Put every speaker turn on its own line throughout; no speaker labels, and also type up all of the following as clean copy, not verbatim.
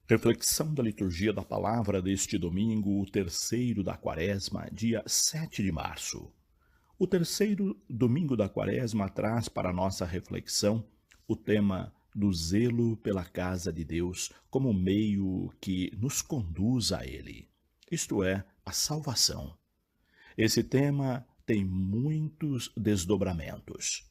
Reflexão da liturgia da palavra deste domingo, o terceiro da quaresma, dia 7 de março. O terceiro domingo da quaresma traz para nossa reflexão o tema do zelo pela casa de Deus como meio que nos conduz a Ele, isto é, a salvação. Esse tema tem muitos desdobramentos.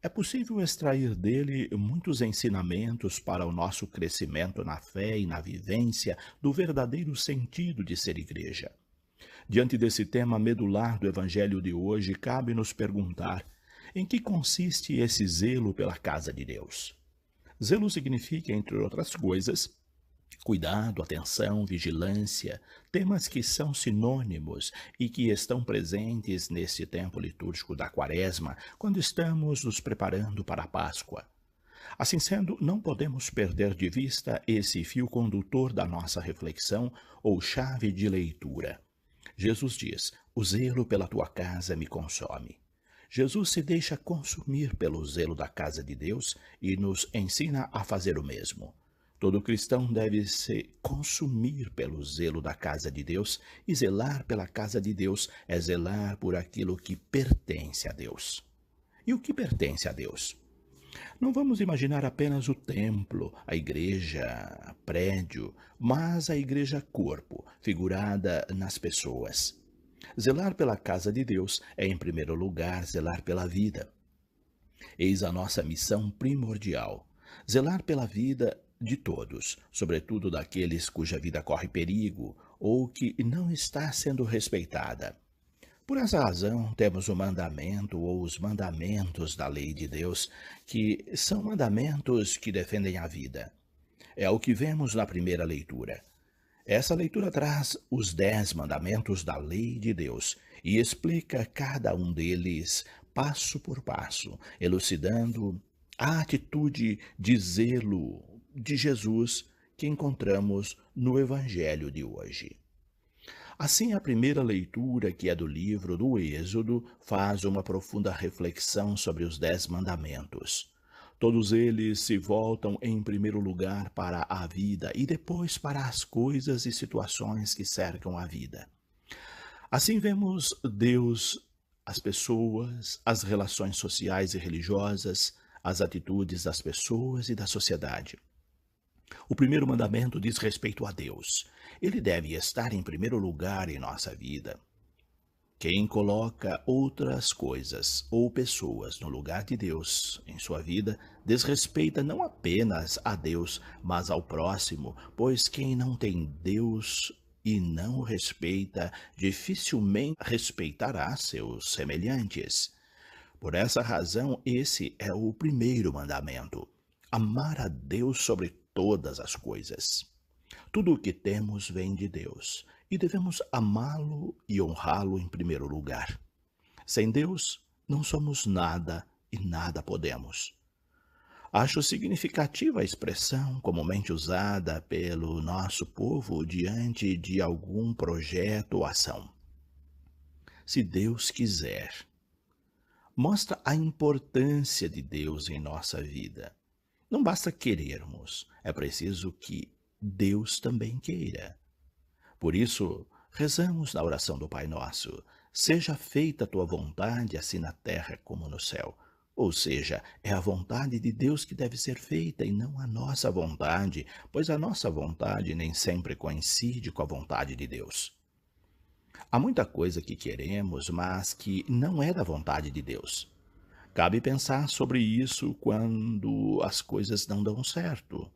É possível extrair dele muitos ensinamentos para o nosso crescimento na fé e na vivência do verdadeiro sentido de ser igreja. Diante desse tema medular do Evangelho de hoje, cabe nos perguntar: em que consiste esse zelo pela casa de Deus? Zelo significa, entre outras coisas, cuidado, atenção, vigilância, temas que são sinônimos e que estão presentes nesse tempo litúrgico da Quaresma, quando estamos nos preparando para a Páscoa. Assim sendo, não podemos perder de vista esse fio condutor da nossa reflexão ou chave de leitura. Jesus diz: "O zelo pela tua casa me consome." Jesus se deixa consumir pelo zelo da casa de Deus e nos ensina a fazer o mesmo. Todo cristão deve se consumir pelo zelo da casa de Deus, e zelar pela casa de Deus é zelar por aquilo que pertence a Deus. E o que pertence a Deus? Não vamos imaginar apenas o templo, a igreja, prédio, mas a igreja corpo, figurada nas pessoas. Zelar pela casa de Deus é, em primeiro lugar, zelar pela vida. Eis a nossa missão primordial: zelar pela vida de todos, sobretudo daqueles cuja vida corre perigo ou que não está sendo respeitada. Por essa razão, temos o mandamento ou os mandamentos da lei de Deus, que são mandamentos que defendem a vida. É o que vemos na primeira leitura. Essa leitura traz os 10 mandamentos da lei de Deus e explica cada um deles passo por passo, elucidando a atitude de zelo de Jesus que encontramos no Evangelho de hoje. Assim, a primeira leitura, que é do livro do Êxodo, faz uma profunda reflexão sobre os 10 mandamentos. Todos eles se voltam em primeiro lugar para a vida e depois para as coisas e situações que cercam a vida. Assim vemos Deus, as pessoas, as relações sociais e religiosas, as atitudes das pessoas e da sociedade. O primeiro mandamento diz respeito a Deus. Ele deve estar em primeiro lugar em nossa vida. Quem coloca outras coisas ou pessoas no lugar de Deus em sua vida, desrespeita não apenas a Deus, mas ao próximo, pois quem não tem Deus e não o respeita, dificilmente respeitará seus semelhantes. Por essa razão, esse é o primeiro mandamento: amar a Deus sobre todas as coisas. Tudo o que temos vem de Deus, e devemos amá-lo e honrá-lo em primeiro lugar. Sem Deus, não somos nada e nada podemos. Acho significativa a expressão comumente usada pelo nosso povo diante de algum projeto ou ação: se Deus quiser. Mostra a importância de Deus em nossa vida. Não basta querermos, é preciso que Deus também queira. Por isso, rezamos na oração do Pai Nosso: seja feita a tua vontade, assim na terra como no céu. Ou seja, é a vontade de Deus que deve ser feita e não a nossa vontade, pois a nossa vontade nem sempre coincide com a vontade de Deus. Há muita coisa que queremos, mas que não é da vontade de Deus. Cabe pensar sobre isso quando as coisas não dão certo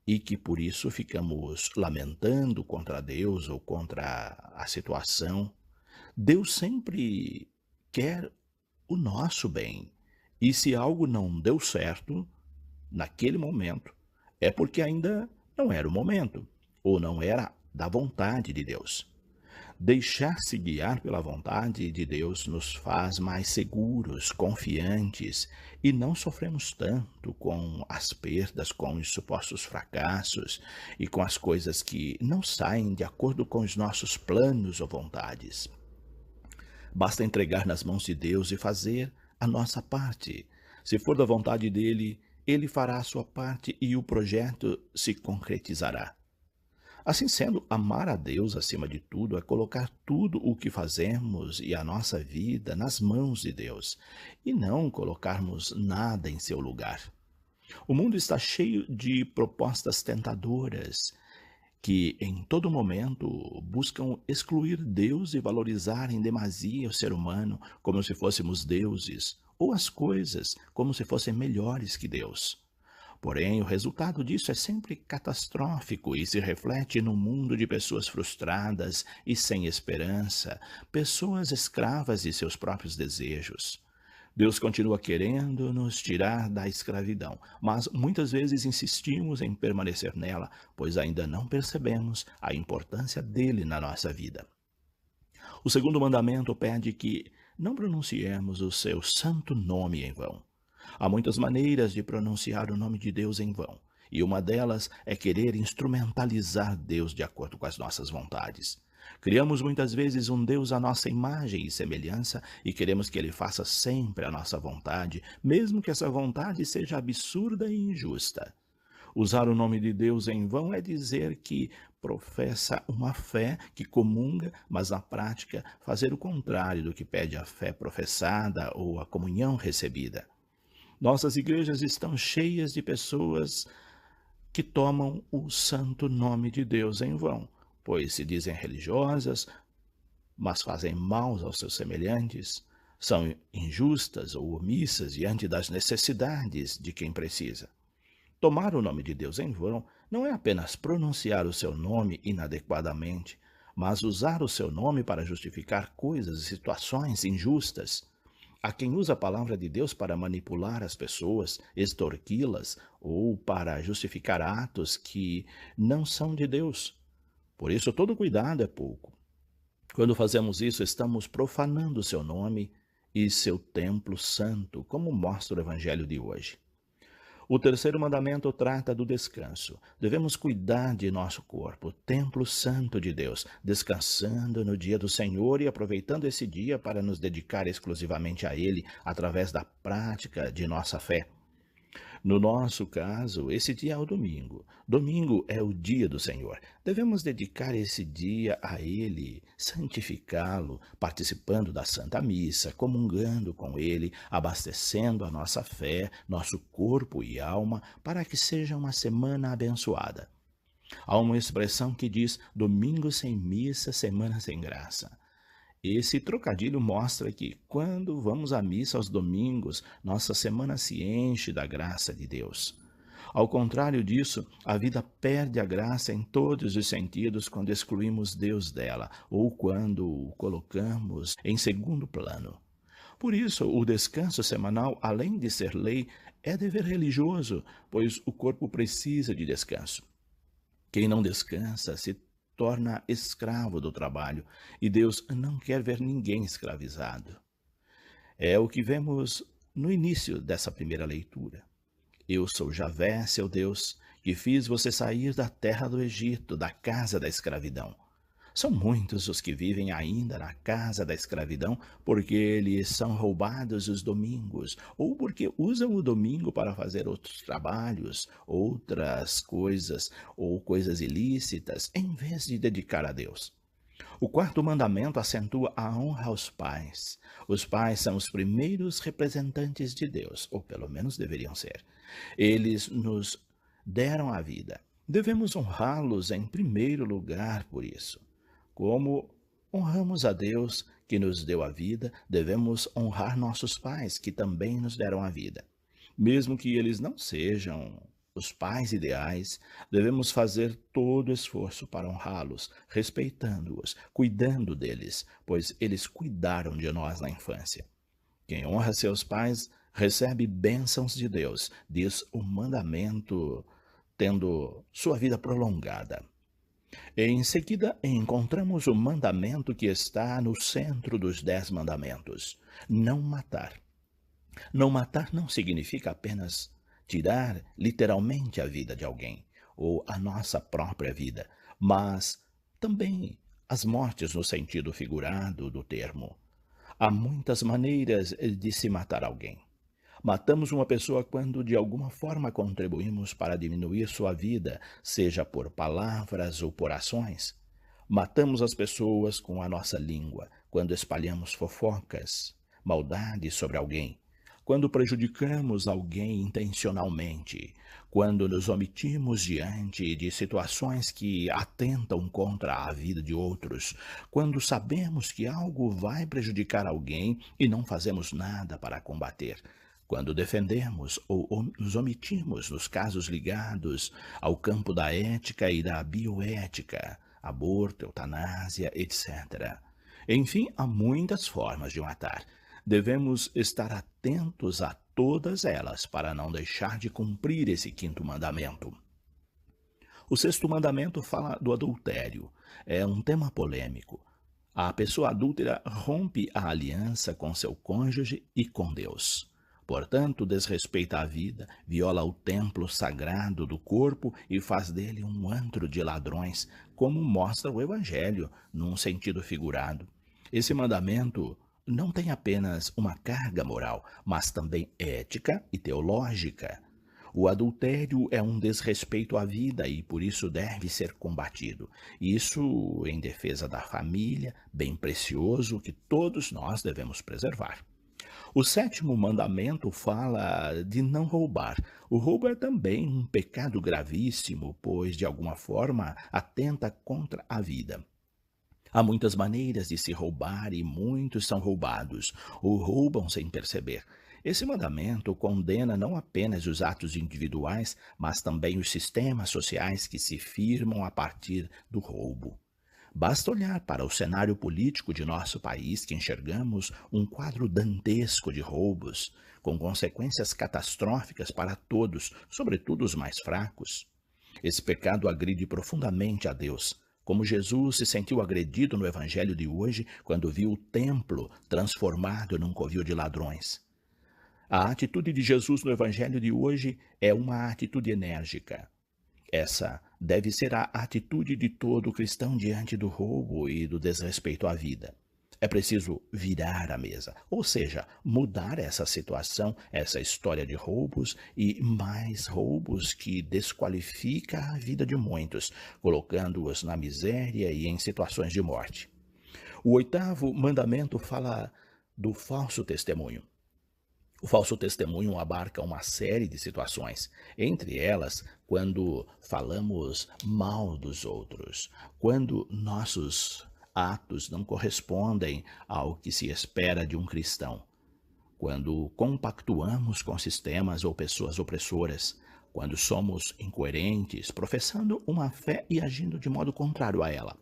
e que por isso ficamos lamentando contra Deus ou contra a situação. Deus sempre quer o nosso bem. E se algo não deu certo naquele momento, é porque ainda não era o momento, ou não era da vontade de Deus. Deixar-se guiar pela vontade de Deus nos faz mais seguros, confiantes, e não sofremos tanto com as perdas, com os supostos fracassos e com as coisas que não saem de acordo com os nossos planos ou vontades. Basta entregar nas mãos de Deus e fazer a nossa parte. Se for da vontade dele, ele fará a sua parte e o projeto se concretizará. Assim sendo, amar a Deus acima de tudo é colocar tudo o que fazemos e a nossa vida nas mãos de Deus, e não colocarmos nada em seu lugar. O mundo está cheio de propostas tentadoras que, em todo momento, buscam excluir Deus e valorizar em demasia o ser humano como se fôssemos deuses, ou as coisas como se fossem melhores que Deus. Porém, o resultado disso é sempre catastrófico e se reflete num mundo de pessoas frustradas e sem esperança, pessoas escravas de seus próprios desejos. Deus continua querendo nos tirar da escravidão, mas muitas vezes insistimos em permanecer nela, pois ainda não percebemos a importância dele na nossa vida. O segundo mandamento pede que não pronunciemos o seu santo nome em vão. Há muitas maneiras de pronunciar o nome de Deus em vão, e uma delas é querer instrumentalizar Deus de acordo com as nossas vontades. Criamos muitas vezes um Deus à nossa imagem e semelhança e queremos que ele faça sempre a nossa vontade, mesmo que essa vontade seja absurda e injusta. Usar o nome de Deus em vão é dizer que professa uma fé que comunga, mas na prática fazer o contrário do que pede a fé professada ou a comunhão recebida. Nossas igrejas estão cheias de pessoas que tomam o santo nome de Deus em vão, pois se dizem religiosas, mas fazem mal aos seus semelhantes, são injustas ou omissas diante das necessidades de quem precisa. Tomar o nome de Deus em vão não é apenas pronunciar o seu nome inadequadamente, mas usar o seu nome para justificar coisas e situações injustas. Há quem usa a palavra de Deus para manipular as pessoas, extorquí-las ou para justificar atos que não são de Deus. Por isso, todo cuidado é pouco. Quando fazemos isso, estamos profanando o seu nome e seu templo santo, como mostra o evangelho de hoje. O terceiro mandamento trata do descanso. Devemos cuidar de nosso corpo, templo santo de Deus, descansando no dia do Senhor e aproveitando esse dia para nos dedicar exclusivamente a Ele através da prática de nossa fé. No nosso caso, esse dia é o domingo. Domingo é o dia do Senhor. Devemos dedicar esse dia a Ele, santificá-lo, participando da Santa Missa, comungando com Ele, abastecendo a nossa fé, nosso corpo e alma, para que seja uma semana abençoada. Há uma expressão que diz: domingo sem missa, semana sem graça. Esse trocadilho mostra que, quando vamos à missa aos domingos, nossa semana se enche da graça de Deus. Ao contrário disso, a vida perde a graça em todos os sentidos quando excluímos Deus dela ou quando o colocamos em segundo plano. Por isso, o descanso semanal, além de ser lei, é dever religioso, pois o corpo precisa de descanso. Quem não descansa se torna escravo do trabalho, e Deus não quer ver ninguém escravizado. É o que vemos no início dessa primeira leitura. Eu sou Javé, seu Deus, que fiz você sair da terra do Egito, da casa da escravidão. São muitos os que vivem ainda na casa da escravidão porque lhes são roubados os domingos, ou porque usam o domingo para fazer outros trabalhos, outras coisas, ou coisas ilícitas, em vez de dedicar a Deus. O quarto mandamento acentua a honra aos pais. Os pais são os primeiros representantes de Deus, ou pelo menos deveriam ser. Eles nos deram a vida. Devemos honrá-los em primeiro lugar por isso. Como honramos a Deus que nos deu a vida, devemos honrar nossos pais que também nos deram a vida. Mesmo que eles não sejam os pais ideais, devemos fazer todo o esforço para honrá-los, respeitando-os, cuidando deles, pois eles cuidaram de nós na infância. Quem honra seus pais recebe bênçãos de Deus, diz o mandamento, tendo sua vida prolongada. Em seguida, encontramos o mandamento que está no centro dos 10 mandamentos: não matar. Não matar não significa apenas tirar literalmente a vida de alguém, ou a nossa própria vida, mas também as mortes no sentido figurado do termo. Há muitas maneiras de se matar alguém. Matamos uma pessoa quando de alguma forma contribuímos para diminuir sua vida, seja por palavras ou por ações. Matamos as pessoas com a nossa língua, quando espalhamos fofocas, maldades sobre alguém, quando prejudicamos alguém intencionalmente, quando nos omitimos diante de situações que atentam contra a vida de outros, quando sabemos que algo vai prejudicar alguém e não fazemos nada para combater. Quando defendemos ou nos omitimos nos casos ligados ao campo da ética e da bioética, aborto, eutanásia, etc. Enfim, há muitas formas de matar. Devemos estar atentos a todas elas para não deixar de cumprir esse quinto mandamento. O sexto mandamento fala do adultério. É um tema polêmico. A pessoa adúltera rompe a aliança com seu cônjuge e com Deus. Portanto, desrespeita a vida, viola o templo sagrado do corpo e faz dele um antro de ladrões, como mostra o Evangelho, num sentido figurado. Esse mandamento não tem apenas uma carga moral, mas também ética e teológica. O adultério é um desrespeito à vida e por isso deve ser combatido. Isso em defesa da família, bem precioso que todos nós devemos preservar. O sétimo mandamento fala de não roubar. O roubo é também um pecado gravíssimo, pois de alguma forma atenta contra a vida. Há muitas maneiras de se roubar e muitos são roubados ou roubam sem perceber. Esse mandamento condena não apenas os atos individuais, mas também os sistemas sociais que se firmam a partir do roubo. Basta olhar para o cenário político de nosso país que enxergamos um quadro dantesco de roubos, com consequências catastróficas para todos, sobretudo os mais fracos. Esse pecado agride profundamente a Deus, como Jesus se sentiu agredido no evangelho de hoje quando viu o templo transformado num covil de ladrões. A atitude de Jesus no evangelho de hoje é uma atitude enérgica. Essa deve ser a atitude de todo cristão diante do roubo e do desrespeito à vida. É preciso virar a mesa, ou seja, mudar essa situação, essa história de roubos e mais roubos que desqualifica a vida de muitos, colocando-os na miséria e em situações de morte. O oitavo mandamento fala do falso testemunho. O falso testemunho abarca uma série de situações, entre elas, quando falamos mal dos outros, quando nossos atos não correspondem ao que se espera de um cristão, quando compactuamos com sistemas ou pessoas opressoras, quando somos incoerentes, professando uma fé e agindo de modo contrário a ela.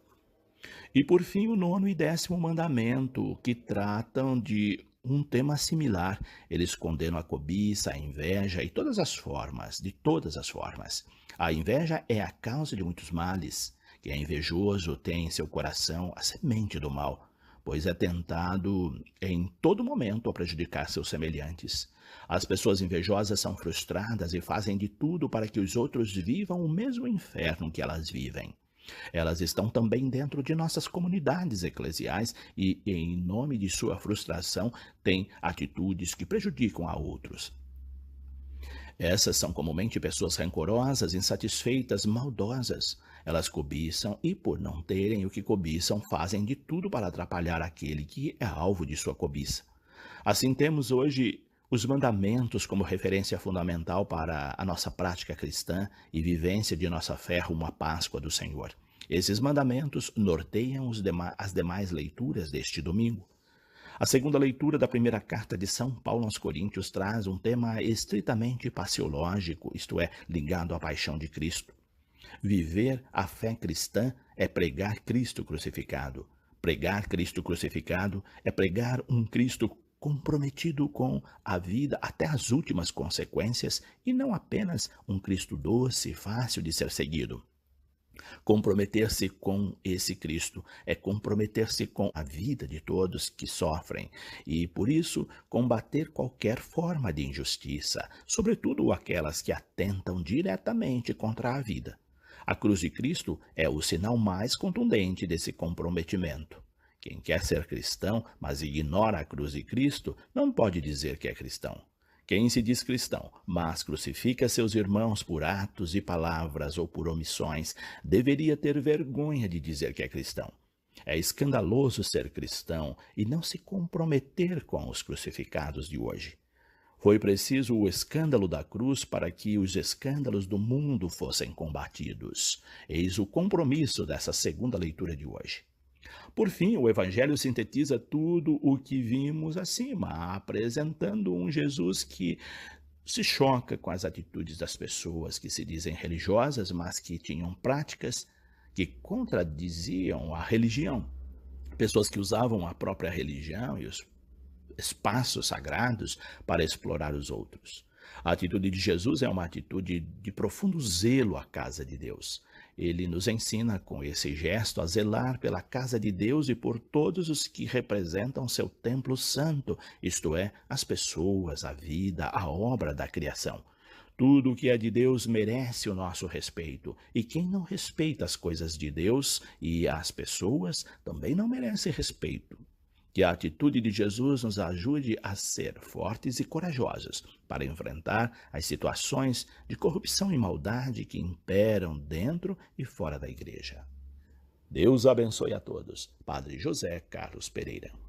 E por fim, o nono e décimo mandamento, que tratam de um tema similar. Eles condenam a cobiça, a inveja e de todas as formas. A inveja é a causa de muitos males. Quem é invejoso tem em seu coração a semente do mal, pois é tentado em todo momento a prejudicar seus semelhantes. As pessoas invejosas são frustradas e fazem de tudo para que os outros vivam o mesmo inferno que elas vivem. Elas estão também dentro de nossas comunidades eclesiais e, em nome de sua frustração, têm atitudes que prejudicam a outros. Essas são comumente pessoas rancorosas, insatisfeitas, maldosas. Elas cobiçam e, por não terem o que cobiçam, fazem de tudo para atrapalhar aquele que é alvo de sua cobiça. Assim, temos hoje os mandamentos como referência fundamental para a nossa prática cristã e vivência de nossa fé rumo à Páscoa do Senhor. Esses mandamentos norteiam as demais leituras deste domingo. A segunda leitura da primeira carta de São Paulo aos Coríntios traz um tema estritamente passiológico, isto é, ligado à paixão de Cristo. Viver a fé cristã é pregar Cristo crucificado. Pregar Cristo crucificado é pregar um Cristo comprometido com a vida até as últimas consequências e não apenas um Cristo doce e fácil de ser seguido. Comprometer-se com esse Cristo é comprometer-se com a vida de todos que sofrem e, por isso, combater qualquer forma de injustiça, sobretudo aquelas que atentam diretamente contra a vida. A cruz de Cristo é o sinal mais contundente desse comprometimento. Quem quer ser cristão, mas ignora a cruz de Cristo, não pode dizer que é cristão. Quem se diz cristão, mas crucifica seus irmãos por atos e palavras ou por omissões, deveria ter vergonha de dizer que é cristão. É escandaloso ser cristão e não se comprometer com os crucificados de hoje. Foi preciso o escândalo da cruz para que os escândalos do mundo fossem combatidos. Eis o compromisso dessa segunda leitura de hoje. Por fim, o Evangelho sintetiza tudo o que vimos acima, apresentando um Jesus que se choca com as atitudes das pessoas que se dizem religiosas, mas que tinham práticas que contradiziam a religião. Pessoas que usavam a própria religião e os espaços sagrados para explorar os outros. A atitude de Jesus é uma atitude de profundo zelo à casa de Deus. Ele nos ensina com esse gesto a zelar pela casa de Deus e por todos os que representam seu templo santo, isto é, as pessoas, a vida, a obra da criação. Tudo o que é de Deus merece o nosso respeito, e quem não respeita as coisas de Deus e as pessoas também não merece respeito. Que a atitude de Jesus nos ajude a ser fortes e corajosos para enfrentar as situações de corrupção e maldade que imperam dentro e fora da igreja. Deus abençoe a todos. Padre José Carlos Pereira.